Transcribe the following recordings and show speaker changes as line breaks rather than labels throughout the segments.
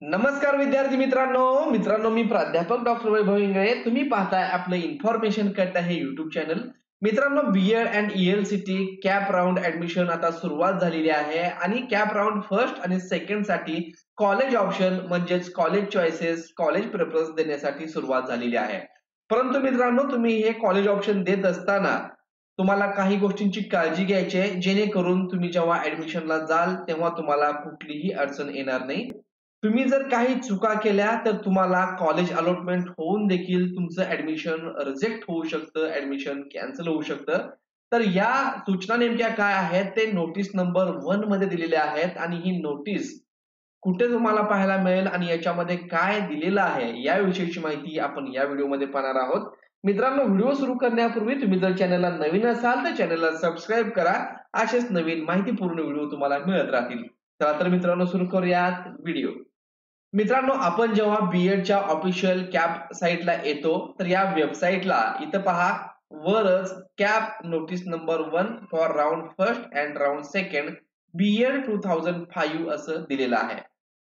नमस्कार विद्यार्थी मित्रांनो मी प्राध्यापक डॉक्टर वैभव इंगळे. तुम्ही पाहताय आपलं इन्फॉर्मेशन कट आहे युट्यूब चॅनल. मित्रांनो, BEd and ELCT CAP round admission आता सुरुवात झालेली आहे आणि कॅप राऊंड फर्स्ट आणि सेकंड साठी कॉलेज ऑप्शन म्हणजेच कॉलेज चॉईसेस, कॉलेज प्रेफरन्स देण्यासाठी सुरुवात झालेली आहे. परंतु मित्रांनो, तुम्ही हे कॉलेज ऑप्शन देत असताना तुम्हाला काही गोष्टींची काळजी घ्यायची आहे, जेणेकरून तुम्ही जेव्हा ऍडमिशनला जाल तेव्हा तुम्हाला कुठलीही अडचण येणार नाही. तुम्ही जर काही चुका केल्या तर तुम्हाला कॉलेज अलॉटमेंट होऊन देखील तुमचं ऍडमिशन रिजेक्ट होऊ शकतं, ऍडमिशन कॅन्सल होऊ शकतं. तर या सूचना नेमक्या काय आहेत ते नोटीस नंबर 1 मध्ये दिलेल्या आहेत आणि ही नोटीस कुठे तुम्हाला पाहायला मिळेल आणि याच्यामध्ये काय दिलेलं आहे याविषयीची माहिती आपण या व्हिडिओमध्ये पाहणार आहोत. मित्रांनो, व्हिडिओ सुरू करण्यापूर्वी तुम्ही जर चॅनलला नवीन असाल तर चॅनलला सबस्क्राईब करा. असेच नवीन माहितीपूर्ण व्हिडिओ तुम्हाला मिळत राहतील. चला तर मित्रांनो, सुरू करूयात व्हिडिओ. मित्रांनो, आपण जेव्हा बीएडच्या ऑफिशियल कॅप साईटला येतो तर या वेबसाईटला इथं पहा वरच CAP notice number 1 for round first and round second BEd 2005 असं दिलेलं आहे.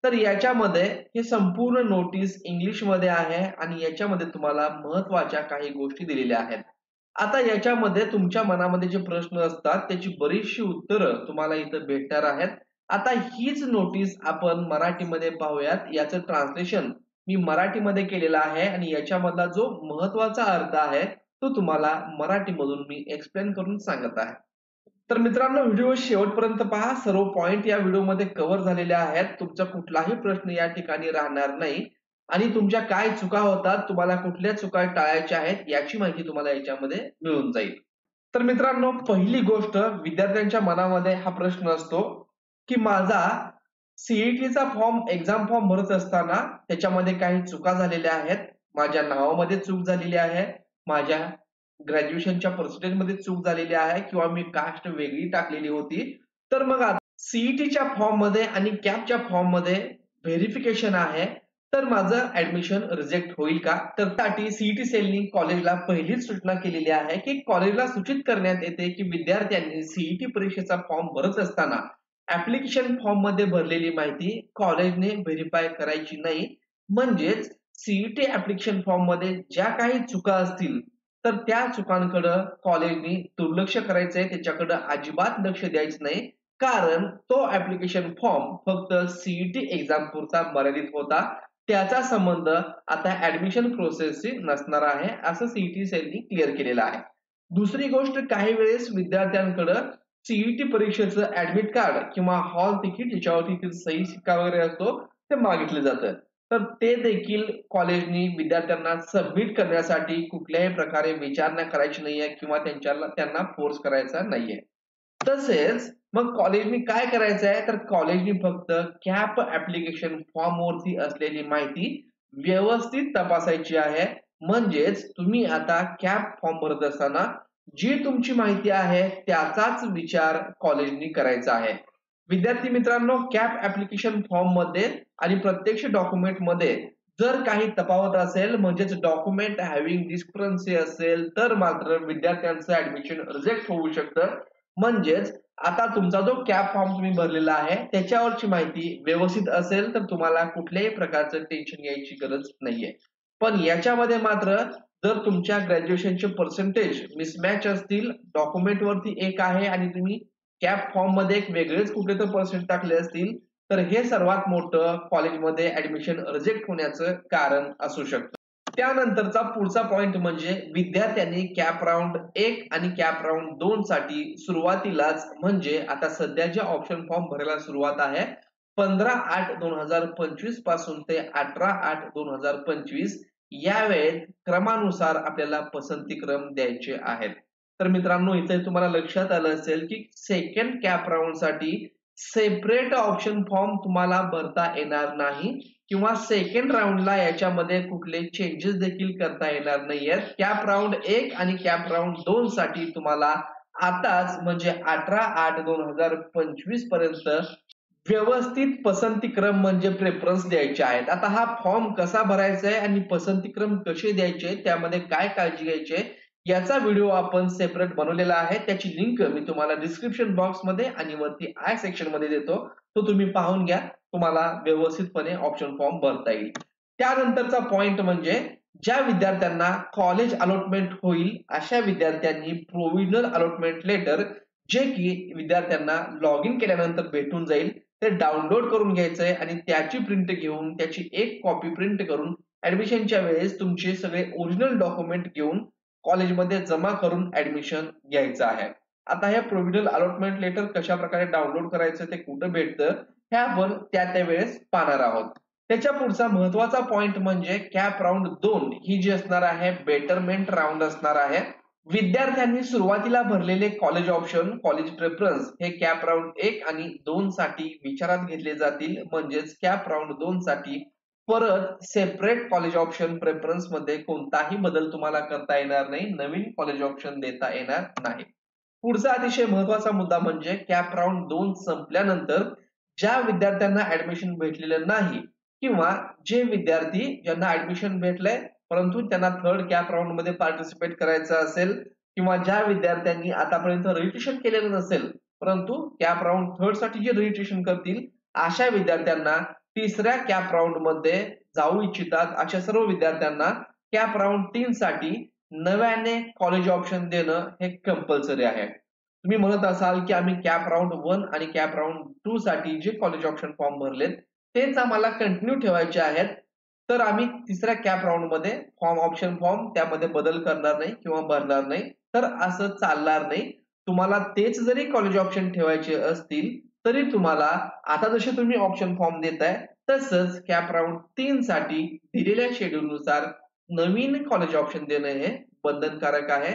तर याच्यामध्ये हे संपूर्ण नोटीस इंग्लिश मध्ये आहे आणि याच्यामध्ये तुम्हाला महत्वाच्या काही गोष्टी दिलेल्या आहेत. आता याच्यामध्ये तुमच्या मनामध्ये जे प्रश्न असतात त्याची बरीचशी उत्तरं तुम्हाला इथं भेटणार आहेत. आता हीच नोटीस आपण मराठीमध्ये पाहूयात. याचं ट्रान्सलेशन मी मराठीमध्ये केलेलं आहे आणि याच्यामधला जो महत्वाचा अर्थ आहे तो तुम्हाला मराठीमधून मी एक्सप्लेन करून सांगत आहे. तर मित्रांनो, व्हिडिओ शेवटपर्यंत पहा. सर्व पॉइंट या व्हिडिओमध्ये कव्हर झालेले आहेत. तुमचा कुठलाही प्रश्न या ठिकाणी राहणार नाही आणि तुमच्या काय चुका होतात, तुम्हाला कुठल्या चुका टाळायच्या आहेत याची माहिती तुम्हाला याच्यामध्ये मिळून जाईल. तर मित्रांनो, पहिली गोष्ट, विद्यार्थ्यांच्या मनामध्ये हा प्रश्न असतो की माझा सीईटीचा फॉर्म, एक्झाम फॉर्म भरत असताना त्याच्यामध्ये काही चुका झालेल्या आहेत. माझ्या नावामध्ये चूक झालेली आहे, माझ्या ग्रॅज्युएशनच्या पर्सेंटेजमध्ये चूक झालेली आहे किंवा मी कास्ट वेगळी टाकलेली होती. तर मग सीईटीच्या फॉर्म मध्ये आणि कॅपच्या फॉर्म मध्ये व्हेरिफिकेशन आहे, तर माझं ऍडमिशन रिजेक्ट होईल का? तर त्यासाठी सीईटी सेलनी कॉलेजला पहिलीच सूचना केलेली आहे की कॉलेजला सूचित करण्यात येते की विद्यार्थ्यांनी सीईटी परीक्षेचा फॉर्म भरत असताना ऍप्लिकेशन फॉर्म मध्ये भरलेली माहिती कॉलेजने व्हेरीफाय करायची नाही. म्हणजेच सीईटी ऍप्लिकेशन फॉर्म मध्ये ज्या काही चुका असतील तर त्या चुकांकडे कॉलेजने दुर्लक्ष करायचंय, त्याच्याकडे अजिबात लक्ष द्यायचं नाही. कारण तो ऍप्लिकेशन फॉर्म फक्त सीईटी एक्झाम पुरता मर्यादित होता. त्याचा संबंध आता ऍडमिशन प्रोसेसशी नसणार आहे असं सीईटी सेलनी क्लिअर केलेलं आहे. दुसरी गोष्ट, काही वेळेस विद्यार्थ्यांकडे सीईटी परीक्षेचं ऍडमिट कार्ड किंवा हॉल तिकीट ज्याच्यावरती सही शिक्का वगैरे असतो ते मागितलं जातं. तर ते देखील कॉलेजनी विद्यार्थ्यांना सबमिट करण्यासाठी कुठल्याही प्रकारे विचारणा करायची नाहीये किंवा त्यांना फोर्स करायचा नाहीये. तसेच मग कॉलेजनी काय करायचं आहे, तर कॉलेजनी फक्त कॅप ऍप्लिकेशन फॉर्म वरती असलेली माहिती व्यवस्थित तपासायची आहे. म्हणजेच तुम्ही आता कॅप फॉर्म भरत असताना जी तुमची माहिती आहे त्याचाच विचार कॉलेजनी करायचा आहे. विद्यार्थी मित्रांनो, कॅप ऍप्लिकेशन फॉर्म मध्ये आणि प्रत्यक्ष डॉक्युमेंट मध्ये जर काही तफावत असेल, म्हणजेच डॉक्युमेंट हॅव्हिंग डिस्क्रिपन्सी असेल, तर मात्र विद्यार्थ्यांचं ऍडमिशन रिजेक्ट होऊ शकतं. म्हणजेच आता तुमचा जो कॅप फॉर्म तुम्ही भरलेला आहे त्याच्यावरची माहिती व्यवस्थित असेल तर तुम्हाला कुठल्याही प्रकारचं टेन्शन घ्यायची गरज नाहीये. पण याच्यामध्ये मात्र जर तुमच्या ग्रॅज्युएशनचे पर्सेंटेज मिसमॅच असतील, डॉक्युमेंट वरती एक आहे आणि तुम्ही कॅप फॉर्म मध्ये एक वेगळेच कुठले तर पर्सेंट टाकले असतील, तर हे सर्वात मोठं कॉलेजमध्ये ऍडमिशन रिजेक्ट होण्याचं कारण असू शकतं. त्यानंतरचा पुढचा पॉइंट म्हणजे विद्यार्थ्यांनी कॅप राऊंड 1 आणि कॅप राऊंड 2 साठी सुरुवातीलाच, म्हणजे आता सध्या जे ऑप्शन फॉर्म भरायला सुरुवात आहे 15/8/2025 पासून ते 18/8/2025 या वेळेत क्रमानुसार आपल्याला पसंती क्रम द्यायचे आहेत. तर मित्रांनो, इथे तुम्हाला लक्षात आलं असेल की सेकंड कॅप राऊंड साठी सेपरेट ऑप्शन फॉर्म तुम्हाला भरता येणार नाही किंवा सेकंड राऊंडला याच्यामध्ये कुठले चेंजेस देखील करता येणार नाहीयेत. कॅप राऊंड 1 आणि कॅप राऊंड 2 साठी तुम्हाला आताच म्हणजे 18/8/2025 पर्यंत व्यवस्थित पसंतीक्रम म्हणजे प्रेफरन्स द्यायचे आहेत. आता हा फॉर्म कसा भरायचा आहे आणि पसंतीक्रम कसे द्यायचे, त्यामध्ये काय काळजी घ्यायची याचा व्हिडिओ आपण सेपरेट बनवलेला आहे. त्याची लिंक मी तुम्हाला डिस्क्रिप्शन बॉक्स मध्ये आणि वरती आय सेक्शन मध्ये देतो, तो तुम्ही पाहून घ्या. तुम्हाला व्यवस्थितपणे ऑप्शन फॉर्म भरता येईल. त्यानंतरचा पॉइंट म्हणजे ज्या विद्यार्थ्यांना कॉलेज अलॉटमेंट होईल अशा विद्यार्थ्यांनी प्रोव्हिजनल अलॉटमेंट लेटर जे की विद्यार्थ्यांना लॉग इन केल्यानंतर भेटून जाईल ते डाउनलोड करून घ्यायचंय आणि त्याची प्रिंट घेऊन त्याची एक कॉपी प्रिंट करून ऍडमिशनच्या वेळेस तुमचे सगळे ओरिजिनल डॉक्युमेंट घेऊन कॉलेजमध्ये जमा करून ऍडमिशन घ्यायचं आहे. आता हे प्रोव्हिजनल अलॉटमेंट लेटर कशा प्रकारे डाउनलोड करायचं ते कुठं भेटतं हे आपण त्या वेळेस पाहणार आहोत. त्याच्या पुढचा महत्वाचा पॉइंट म्हणजे कॅप राऊंड 2 ही जी असणार आहे बेटरमेंट राऊंड असणार आहे. विद्यार्थ्यांनी सुरुवातीला भरलेले कॉलेज ऑप्शन कॉलेज प्रेफरन्स हे कॅप राऊंड 1 आणि 2 साठी विचारात घेतले जातील. म्हणजेच कॅप राऊंड 2 साठी परत सेपरेट कॉलेज ऑप्शन प्रेफरन्स मध्ये कोणताही बदल तुम्हाला करता येणार नाही. नवीन कॉलेज ऑप्शन देता येणार नाही. पुढचा अतिशय महत्वाचा मुद्दा म्हणजे कॅप राऊंड 2 संपल्यानंतर ज्या विद्यार्थ्यांना ऍडमिशन भेटलेलं नाही किंवा जे विद्यार्थी ज्यांना ऍडमिशन भेटलंय परंतु त्यांना थर्ड कॅप राऊंड मध्ये पार्टिसिपेट करायचं असेल किंवा ज्या विद्यार्थ्यांनी आतापर्यंत रजिस्ट्रेशन केलेलं नसेल परंतु कॅप राऊंड थर्ड साठी जे रजिस्ट्रेशन करतील अशा विद्यार्थ्यांना तिसऱ्या कॅप राऊंड मध्ये जाऊ इच्छितात अशा सर्व विद्यार्थ्यांना कॅप राऊंड 3 साठी नव्याने कॉलेज ऑप्शन देणं हे कंपल्सरी आहे. तुम्ही म्हणत असाल की आम्ही कॅप राऊंड 1 आणि कॅप राऊंड 2 साठी जे कॉलेज ऑप्शन फॉर्म भरलेत तेच आम्हाला कंटिन्यू ठेवायचे आहेत तर आम्ही तिसऱ्या कॅप राऊंड मध्ये ऑप्शन फॉर्म त्यामध्ये बदल करणार नाही किंवा भरणार नाही. तर असं चालणार नाही. तुम्हाला तेच जरी कॉलेज ऑप्शन ठेवायचे असतील तरी तुम्हाला आता जसे तुम्ही ऑप्शन फॉर्म देताय तसंच कॅप राऊंड 3 साठी दिलेल्या शेड्यूल नुसार नवीन कॉलेज ऑप्शन देणं हे बंधनकारक आहे.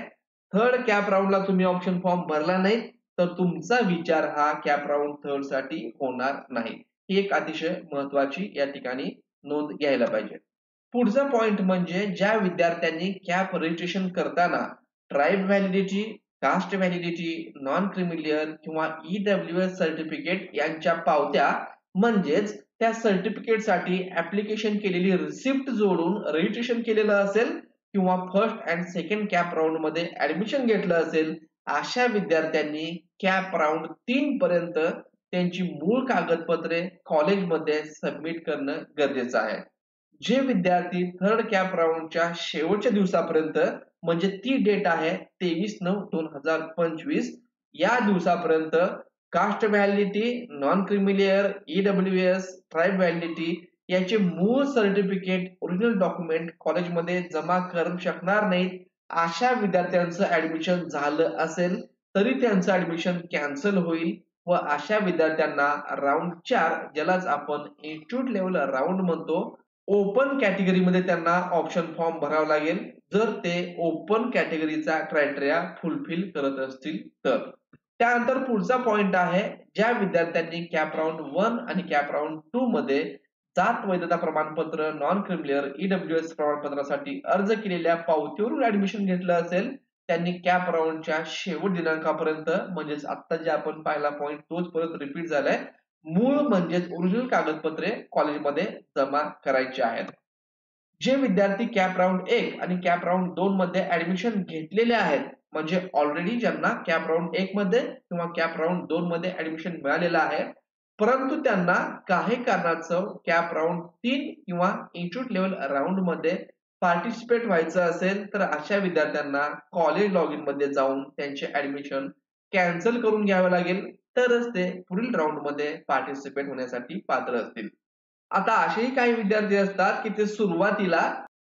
थर्ड कॅप राऊंडला तुम्ही ऑप्शन फॉर्म भरला नाही तर तुमचा विचार हा कॅप राऊंड थर्ड साठी होणार नाही. ही एक अतिशय महत्वाची या ठिकाणी नोंद घ्यायला पाहिजे. पुढचा पॉइंट म्हणजे ज्या विद्यार्थ्यांनी कॅप रजिस्ट्रेशन करताना tribe validity, caste validity, non creamy layer किंवा ईडब्ल्यूएस सर्टिफिकेट यांच्या पावत्या म्हणजेच त्या सर्टिफिकेट साठी ऍप्लिकेशन केलेली रिसिप्ट जोडून रजिस्ट्रेशन केलेलं असेल किंवा first and second cap round मध्ये ऍडमिशन घेतलं असेल अशा विद्यार्थ्यांनी कॅप राऊंड 3 पर्यंत त्यांची मूळ कागदपत्रे कॉलेजमध्ये सबमिट करणं गरजेचं आहे. जे विद्यार्थी थर्ड कॅप राऊंडच्या शेवटच्या दिवसापर्यंत म्हणजे ती डेट आहे 23/9/2025 या दिवसापर्यंत caste validity, non creamy layer, EWS, tribe validity याचे मूळ सर्टिफिकेट ओरिजिनल डॉक्युमेंट कॉलेजमध्ये जमा करू शकणार नाहीत. अशा विद्यार्थ्यांचं ऍडमिशन झालं असेल तरी त्यांचं ऍडमिशन कॅन्सल होईल व अशा विद्यार्थ्यांना राऊंड 4 ज्यालाच आपण इन्स्टिट्यूट लेवल राऊंड म्हणतो ओपन कॅटेगरीमध्ये त्यांना ऑप्शन फॉर्म भरावा लागेल जर ते ओपन कॅटेगरीचा क्रायटेरिया फुलफिल करत असतील तर. त्यानंतर पुढचा पॉइंट आहे ज्या विद्यार्थ्यांनी कॅप राऊंड 1 आणि कॅप राऊंड 2 मध्ये जात वैधता प्रमाणपत्र, नॉन क्रिमिलियर, ईडब्ल्यूएस प्रमाणपत्रासाठी अर्ज केलेल्या पावतीवरून ऍडमिशन घेतलं असेल त्यांनी कॅप राऊंडच्या शेवट दिनांकापर्यंत म्हणजेच आता जे आपण पाहिला पॉइंट तोच परत रिपीट झालाय मूळ म्हणजेच ओरिजिनल कागदपत्रे कॉलेजमध्ये जमा करायची आहेत. जे विद्यार्थी कॅप राऊंड 1 आणि कॅप राऊंड 2 मध्ये ऍडमिशन घेतलेले आहेत म्हणजे ऑलरेडी ज्यांना कॅप राऊंड 1 मध्ये किंवा कॅप राऊंड 2 मध्ये ऍडमिशन मिळालेलं आहे परंतु त्यांना काही कारणास्तव कॅप राऊंड 3 किंवा इन्स्टिट्यूट लेवल राऊंड मध्ये पार्टिसिपेट व्हायचं असेल तर अशा विद्यार्थ्यांना कॉलेज लॉग इन मध्ये जाऊन त्यांचे ऍडमिशन कॅन्सल करून घ्यावे लागेल तरच ते पुढील राऊंड मध्ये पार्टिसिपेट होण्यासाठी पात्र असतील. आता असेही काही विद्यार्थी असतात की ते सुरुवातीला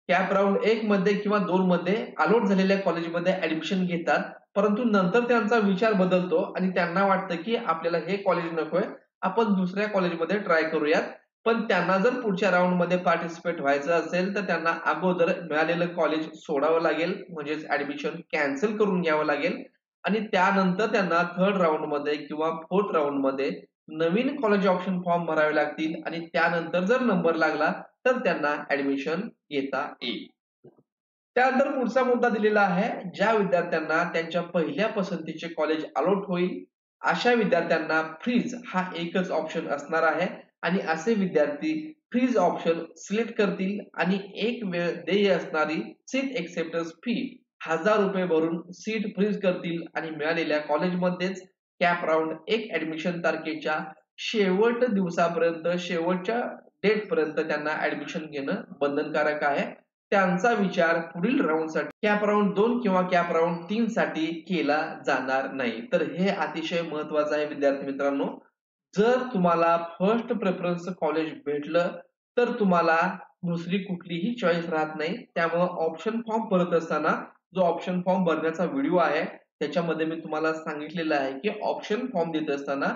कॅप राऊंड 1 मध्ये किंवा 2 मध्ये अलॉट झालेल्या कॉलेजमध्ये ऍडमिशन घेतात परंतु नंतर त्यांचा विचार बदलतो आणि त्यांना वाटतं की आपल्याला हे कॉलेज नकोय आपण दुसऱ्या कॉलेजमध्ये ट्राय करूयात. पण त्यांना जर पुढच्या राऊंड मध्ये पार्टिसिपेट व्हायचं असेल तर त्यांना अगोदर मिळालेलं कॉलेज सोडावं लागेल म्हणजेच ऍडमिशन कॅन्सल करून घ्यावं लागेल आणि त्यानंतर त्यांना थर्ड राऊंड मध्ये किंवा फोर्थ राऊंड मध्ये नवीन कॉलेज ऑप्शन फॉर्म भरावे लागतील आणि त्यानंतर जर नंबर लागला तर त्यांना ऍडमिशन घेता येईल. त्यानंतर पुढचा मुद्दा दिलेला आहे ज्या विद्यार्थ्यांना त्यांच्या पहिल्या पसंतीचे कॉलेज अलॉट होईल अशा विद्यार्थ्यांना फ्रीज हा एकच ऑप्शन असणार आहे आणि असे विद्यार्थी फ्रीज ऑप्शन सिलेक्ट करतील आणि एक वेळ देय असणारी सीट एक्सेप्टन्स फी 1000 रुपये भरून सीट फ्रीज करतील आणि मिळालेल्या कॉलेजमध्येच कॅप राऊंड 1 ऍडमिशन तारखेच्या शेवट दिवसापर्यंत, शेवटच्या डेट पर्यंत त्यांना ऍडमिशन घेणं बंधनकारक आहे. त्यांचा विचार पुढील राऊंडसाठी कॅप राऊंड 2 किंवा कॅप राऊंड 3 साठी केला जाणार नाही. तर हे अतिशय महत्वाचं आहे विद्यार्थी मित्रांनो. जर तुम्हाला फर्स्ट प्रेफरन्स कॉलेज भेटलं तर तुम्हाला दुसरी कुठलीही चॉईस राहत नाही. त्यामुळे ऑप्शन फॉर्म भरत असताना जो ऑप्शन फॉर्म भरण्याचा व्हिडिओ आहे त्याच्यामध्ये मी तुम्हाला सांगितलेलं आहे की ऑप्शन फॉर्म देत असताना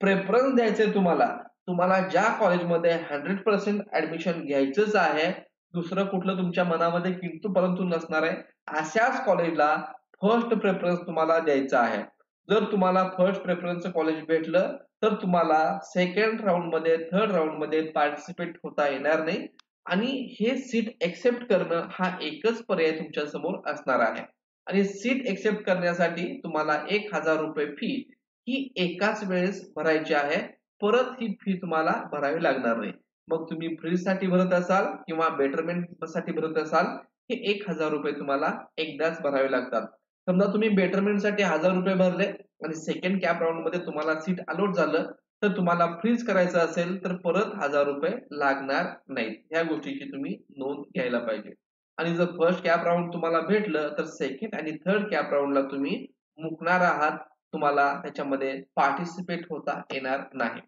प्रेफरन्स द्यायचंय तुम्हाला. तुम्हाला ज्या कॉलेजमध्ये 100% ऍडमिशन घ्यायचंच आहे, दुसरं कुठलं तुमच्या मनामध्ये किंतु परंतु नसणार आहे, अशाच कॉलेजला फर्स्ट प्रेफरन्स तुम्हाला द्यायचा आहे. जर तुम्हाला फर्स्ट प्रेफरन्स कॉलेज भेटलं तर तुम्हाला सेकंड राऊंड मध्ये, थर्ड राऊंड मध्ये पार्टिसिपेट होता येणार नाही आणि हे सीट एक्सेप्ट करणं हा एकच पर्याय तुमच्या समोर असणार आहे. आणि सीट एक्सेप्ट करण्यासाठी तुम्हाला 1,000 रुपये फी ही एकाच वेळेस भरायची आहे. परत ही फी तुम्हाला भरावी लागणार नाही. मग तुम्ही फ्रीज साठी भरत असाल किंवा बेटरमेंट साठी भरत असाल, हे 1,000 रुपये तुम्हाला एकदाच भरावे लागतात. समजा तुम्ही बेटरमेंट साठी 1,000 रुपये भरले आणि सेकंड कॅप राऊंड मध्ये तुम्हाला सीट अलॉट झालं तर तुम्हाला फ्रीज करायचं असेल तर परत 1,000 रुपये लागणार नाहीत. ह्या गोष्टीची तुम्ही नोंद घ्यायला पाहिजे. आणि जर फर्स्ट कॅप राऊंड तुम्हाला भेटलं तर सेकंड आणि थर्ड कॅप राऊंडला तुम्ही मुकणार आहात. तुम्हाला त्याच्यामध्ये पार्टिसिपेट होता येणार नाही.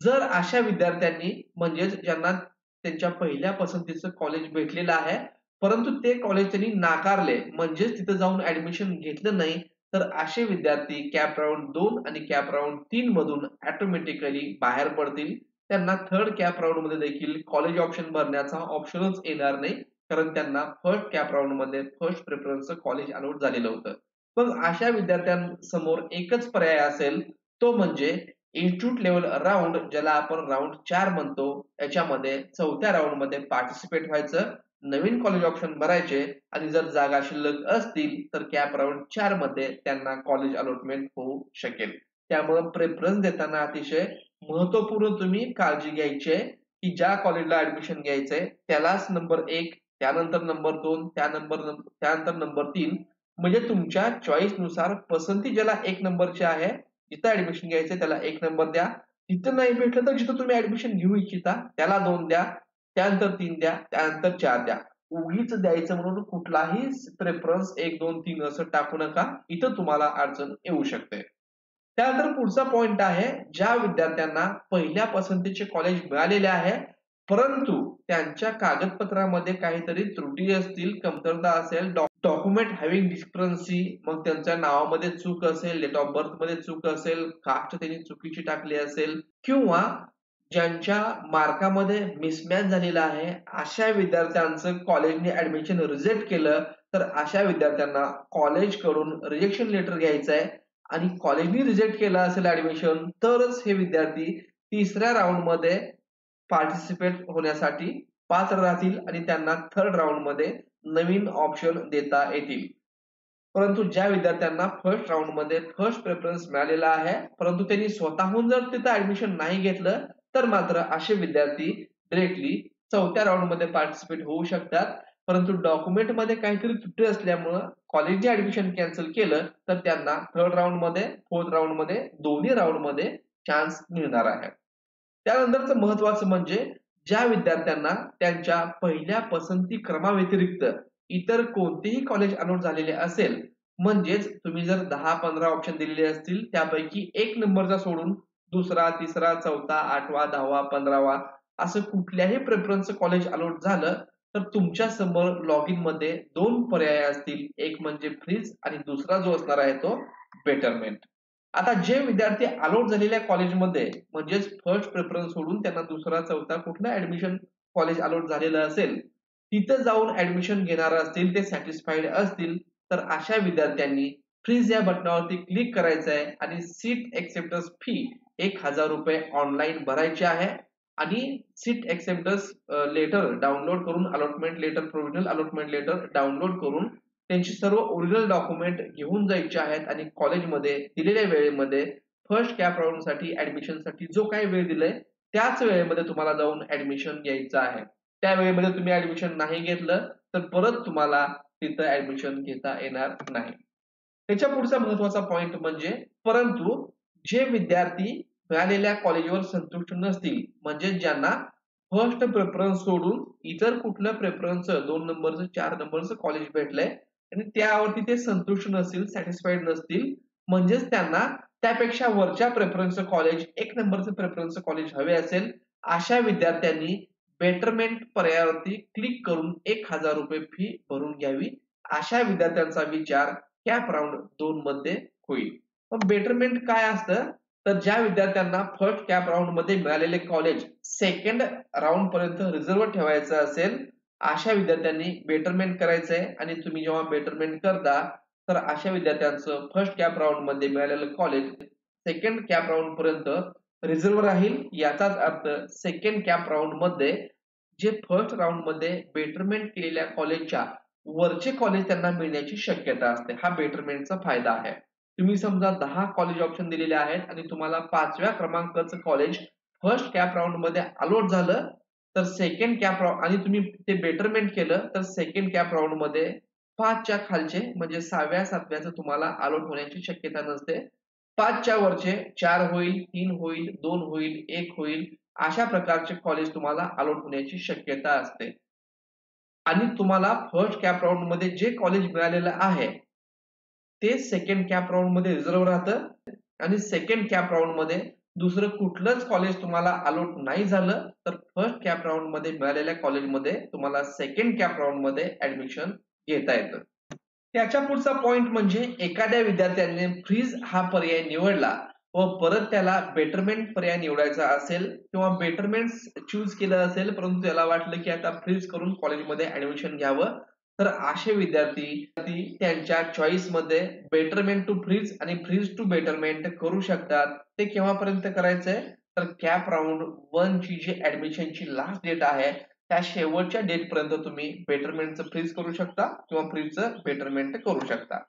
जर अशा विद्यार्थ्यांनी म्हणजेच ज्यांना त्यांच्या पहिल्या पसंतीचं कॉलेज भेटलेलं आहे परंतु ते कॉलेज त्यांनी नाकारले म्हणजेच तिथे जाऊन ऍडमिशन घेतलं नाही तर असे विद्यार्थी कॅप राऊंड 2 आणि कॅप राऊंड 3 मधून ऑटोमॅटिकली बाहेर पडतील. त्यांना थर्ड कॅप राऊंड मध्ये देखील कॉलेज ऑप्शन भरण्याचा ऑप्शनच येणार नाही कारण त्यांना फर्स्ट कॅप राऊंड मध्ये फर्स्ट प्रेफरन्स कॉलेज अलॉट झालेलं होतं. मग अशा विद्यार्थ्यांसमोर एकच पर्याय असेल तो म्हणजे इन्स्टिट्यूट लेवल राऊंड, ज्याला आपण राऊंड 4 म्हणतो. याच्यामध्ये चौथ्या राऊंड मध्ये पार्टिसिपेट व्हायचं, नवीन कॉलेज ऑप्शन भरायचे आणि जर जागा शिल्लक असतील तर कॅप राऊंड 4 मध्ये त्यांना कॉलेज अलॉटमेंट होऊ शकेल. त्यामुळे प्रेफरन्स देताना अतिशय महत्वपूर्ण तुम्ही काळजी घ्यायची आहे की ज्या कॉलेजला ऍडमिशन घ्यायचंय त्यालाच नंबर 1, त्यानंतर नंबर 2, त्यानंतर नंबर 3 म्हणजे तुमच्या चॉईस नुसार पसंती ज्याला 1 नंबरची आहे, जिथं ऍडमिशन घ्यायचंय त्याला 1 नंबर द्या. तिथं नाही भेटलं तर जिथं तुम्ही ऍडमिशन घेऊ इच्छिता त्याला 2 द्या, त्यानंतर 3 द्या, त्यानंतर 4 द्या. उगीच द्यायचं म्हणून कुठलाही प्रेफरन्स 1, 2, 3 असं टाकू नका. इथं तुम्हाला अडचण येऊ शकते. त्यानंतर पुढचा पॉइंट आहे, ज्या विद्यार्थ्यांना पहिल्या पसंतीचे कॉलेज मिळालेले आहे परंतु त्यांच्या कागदपत्रामध्ये काहीतरी त्रुटी असतील, कमतरता असेल, डॉक्युमेंट हॅव्हिंग डिस्क्रिपन्सी, मग त्यांच्या नावामध्ये चूक असेल, डेट ऑफ बर्थ मध्ये चूक असेल, कास्ट त्यांनी चुकीची टाकली असेल किंवा ज्यांच्या मार्कामध्ये मिसमॅच झालेला आहे, अशा विद्यार्थ्यांचं कॉलेजने ऍडमिशन रिजेक्ट केलं तर अशा विद्यार्थ्यांना कॉलेज कडून रिजेक्शन लेटर घ्यायचं आहे आणि कॉलेजने रिजेक्ट केलं असेल ऍडमिशन तरच हे विद्यार्थी तिसऱ्या राऊंड मध्ये पार्टिसिपेट होण्यासाठी पात्र राहतील आणि त्यांना थर्ड राऊंड मध्ये नवीन ऑप्शन देता येतील. परंतु ज्या विद्यार्थ्यांना फर्स्ट राऊंड मध्ये फर्स्ट प्रेफरन्स मिळालेला आहे परंतु त्यांनी स्वतःहून जर तिथं ऍडमिशन नाही घेतलं तर मात्र असे विद्यार्थी डायरेक्टली चौथ्या राऊंड मध्ये पार्टिसिपेट होऊ शकतात. परंतु डॉक्युमेंट मध्ये काहीतरी त्रुटी असल्यामुळं कॉलेजने ऍडमिशन कॅन्सल केलं तर त्यांना थर्ड राऊंड मध्ये, फोर्थ राऊंड मध्ये, दोन्ही राऊंड मध्ये चान्स मिळणार आहे. त्यानंतरचं महत्वाचं म्हणजे ज्या विद्यार्थ्यांना त्यांच्या पहिल्या पसंती क्रमाव्यतिरिक्त इतर कोणतेही कॉलेज अलॉट झालेले असेल म्हणजेच तुम्ही जर 10-15 ऑप्शन दिलेले असतील त्यापैकी 1 नंबरचा सोडून दुसरा, तिसरा, चौथा, 8वा, 10वा, 15वा असं कुठल्याही प्रेफरन्स कॉलेज अलॉट झालं तर तुमच्या समोर लॉग इन मध्ये 2 पर्याय असतील. एक म्हणजे फ्रीज आणि दुसरा जो असणार आहे तो बेटरमेंट. आता जे विद्यार्थी अलॉट झालेल्या कॉलेजमध्ये म्हणजेच फर्स्ट प्रेफरन्स सोडून त्यांना दुसरा, चौथा कुठलं ऍडमिशन कॉलेज अलॉट झालेलं असेल तिथं जाऊन ऍडमिशन घेणार असतील, ते सॅटिस्फाईड असतील तर अशा विद्यार्थ्यांनी फ्रीज या बटनावरती क्लिक करायचं आहे आणि सीट एक्सेप्टन्स फी 1,000 रुपये ऑनलाईन भरायची आहे आणि सीट एक्सेप्टन्स लेटर डाउनलोड करून, allotment letter, provisional allotment letter download करून त्यांची सर्व ओरिजिनल डॉक्युमेंट घेऊन जायचे आहेत आणि कॉलेजमध्ये दिलेल्या वेळेमध्ये फर्स्ट कॅप राऊंड साठी ऍडमिशन साठी जो काही वेळ दिलाय त्याच वेळेमध्ये तुम्हाला जाऊन ऍडमिशन घ्यायचं आहे. त्या वेळेमध्ये तुम्ही ऍडमिशन नाही घेतलं तर परत तुम्हाला तिथं ऍडमिशन घेता येणार नाही. त्याच्या पुढचा महत्वाचा पॉइंट म्हणजे परंतु जे विद्यार्थी मिळालेल्या कॉलेजवर संतुष्ट नसतील, म्हणजे ज्यांना फर्स्ट प्रेफरन्स सोडून इतर कुठलं प्रेफरन्स 2 नंबरचं 4 नंबरचं कॉलेज भेटलंय आणि त्यावरती ते संतुष्ट नसतील, सॅटिस्फाईड नसतील, म्हणजेच त्यांना त्यापेक्षा वरच्या प्रेफरन्सचं कॉलेज 1 नंबरचं प्रेफरन्सचं कॉलेज हवे असेल, अशा विद्यार्थ्यांनी बेटरमेंट पर्यायावरती क्लिक करून ₹1000 फी भरून घ्यावी. अशा विद्यार्थ्यांचा विचार कॅप राउंड 2 मध्ये होईल. मग बेटरमेंट काय असतं? तर ज्या विद्यार्थ्यांना फर्स्ट कॅप राउंड मध्ये मिळालेले कॉलेज सेकंड राउंड पर्यंत रिझर्व्ह ठेवायचं असेल, अशा विद्यार्थ्यांनी बेटरमेंट करायचंय आणि तुम्ही जेव्हा बेटरमेंट करता तर अशा विद्यार्थ्यांचं फर्स्ट कॅप राउंड मध्ये मिळालेलं कॉलेज सेकंड कॅप राउंड पर्यंत रिझर्व्ह राहील. याचाच अर्थ सेकंड कॅप राउंड मध्ये जे फर्स्ट राउंड मध्ये बेटरमेंट केलेल्या कॉलेजच्या वरचे कॉलेज त्यांना मिळण्याची शक्यता असते. हा बेटरमेंटचा फायदा आहे. तुम्ही समजा 10 कॉलेज ऑप्शन दिलेले आहेत आणि तुम्हाला 5व्या क्रमांकाचं कॉलेज फर्स्ट कॅप राउंड मध्ये अलॉट झालं, तर सेकंड कॅप राउंड आणि तुम्ही ते बेटरमेंट केलं तर सेकंड कॅप राउंड मध्ये 5च्या खालचे म्हणजे 6व्या 7व्याचं तुम्हाला अलॉट होण्याची शक्यता नसते. 5च्या वरचे 4 होईल, 3 होईल, 2 होईल, 1 होईल, अशा प्रकारचे कॉलेज तुम्हाला अलॉट होण्याची शक्यता असते. आणि तुम्हाला फर्स्ट कॅप राउंड मध्ये जे कॉलेज मिळालेलं आहे ते सेकंड कॅप राउंड मध्ये रिझर्व्ह राहतं आणि सेकंड कॅप राउंड मध्ये दुसरं कुठलंच कॉलेज तुम्हाला अलॉट नाही झालं तर फर्स्ट कॅप राउंड मध्ये मिळालेल्या कॉलेजमध्ये तुम्हाला सेकंड कॅप राउंड मध्ये ऍडमिशन घेता येतं. त्याच्या पुढचा पॉइंट म्हणजे एखाद्या विद्यार्थ्याने फ्रीज हा पर्याय निवडला व परत त्याला बेटरमेंट पर्याय निवडायचा असेल किंवा बेटरमेंट चूज केलं असेल, परंतु त्याला वाटलं की आता फ्रीज करून कॉलेजमध्ये ऍडमिशन घ्यावं, तर असे विद्यार्थी त्यांच्या चॉईस मध्ये बेटरमेंट टू फ्रीज आणि फ्रीज टू बेटरमेंट करू शकतात. ते केव्हापर्यंत करायचंय? तर कॅप राउंड 1 ची जी ऍडमिशनची लास्ट डेट आहे त्या शेवटच्या डेट पर्यंत तुम्ही बेटरमेंटचं फ्रीज करू शकता किंवा फ्रीजचं बेटरमेंट करू शकता.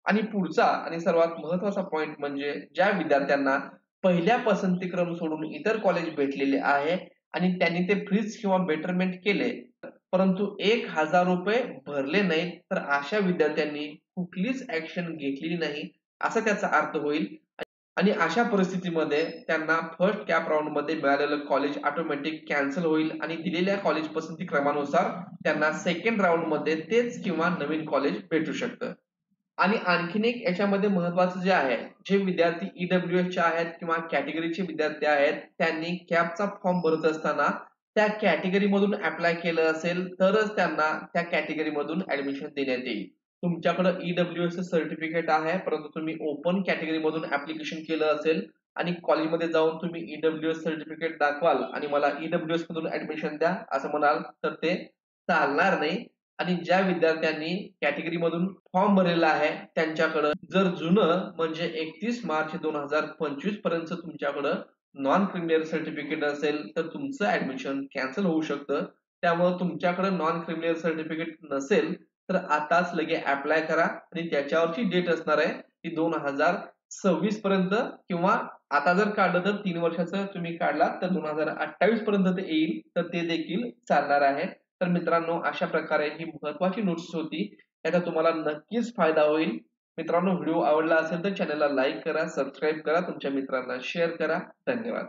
आणि पुढचा आणि सर्वात महत्वाचा पॉइंट म्हणजे ज्या विद्यार्थ्यांना पहिल्या पसंतीक्रम सोडून इतर कॉलेज भेटलेले आहे आणि त्यांनी ते फ्रीज किंवा बेटरमेंट केले परंतु ₹1000 भरले नाहीत, तर अशा विद्यार्थ्यांनी कुठलीच ऍक्शन घेतलेली नाही असा त्याचा अर्थ होईल. आणि अशा परिस्थितीमध्ये त्यांना फर्स्ट कॅप राउंड मध्ये मिळालेलं कॉलेज ऑटोमॅटिक कॅन्सल होईल आणि दिलेल्या कॉलेज पसंती क्रमानुसार त्यांना सेकंड राउंड मध्ये तेच किंवा नवीन कॉलेज भेटू शकतं. आणि आणखीन एक याच्यामध्ये महत्वाचं जे आहे, जे विद्यार्थी EWS चे आहेत किंवा कॅटेगरीचे विद्यार्थी आहेत, त्यांनी कॅपचा फॉर्म भरत असताना त्या कॅटेगरी मधून अप्लाय केलं असेल तरच त्यांना त्या कॅटेगरी मधून ऍडमिशन देण्यात येईल. तुमच्याकडे EWS सर्टिफिकेट आहे परंतु तुम्ही ओपन कॅटेगरी मधून ऍप्लिकेशन केलं असेल आणि कॉलेजमध्ये जाऊन तुम्ही EWS सर्टिफिकेट दाखवाल आणि मला EWS मधून ऍडमिशन द्या असं म्हणाल तर ते चालणार नाही. आणि ज्या विद्यार्थ्यांनी कॅटेगरी मधून फॉर्म भरलेला आहे त्यांच्याकडे जर जुनं म्हणजे 31 मार्च 2025 पर्यंत तुमच्याकडे नॉन क्रिमिनल सर्टिफिकेट असेल तर तुमचं ऍडमिशन कॅन्सल होऊ शकतं. त्यामुळे तुमच्याकडे नॉन क्रिमिनल सर्टिफिकेट नसेल तर आताच लगे अप्लाय करा आणि त्याच्यावरची डेट असणार आहे ती 2026 पर्यंत किंवा आता जर काढलं तर 3 वर्षाचं तुम्ही काढला तर 2028 पर्यंत ते येईल, तर ते देखील चालणार आहे. तर मित्रांनो, अशा प्रकारे ही महत्वाची नोट्स होती. त्याचा तुम्हाला नक्कीच फायदा होईल. मित्रांनो, व्हिडिओ आवडला असेल तर चॅनलला लाईक करा, सबस्क्राईब करा, तुमच्या मित्रांना शेअर करा. धन्यवाद.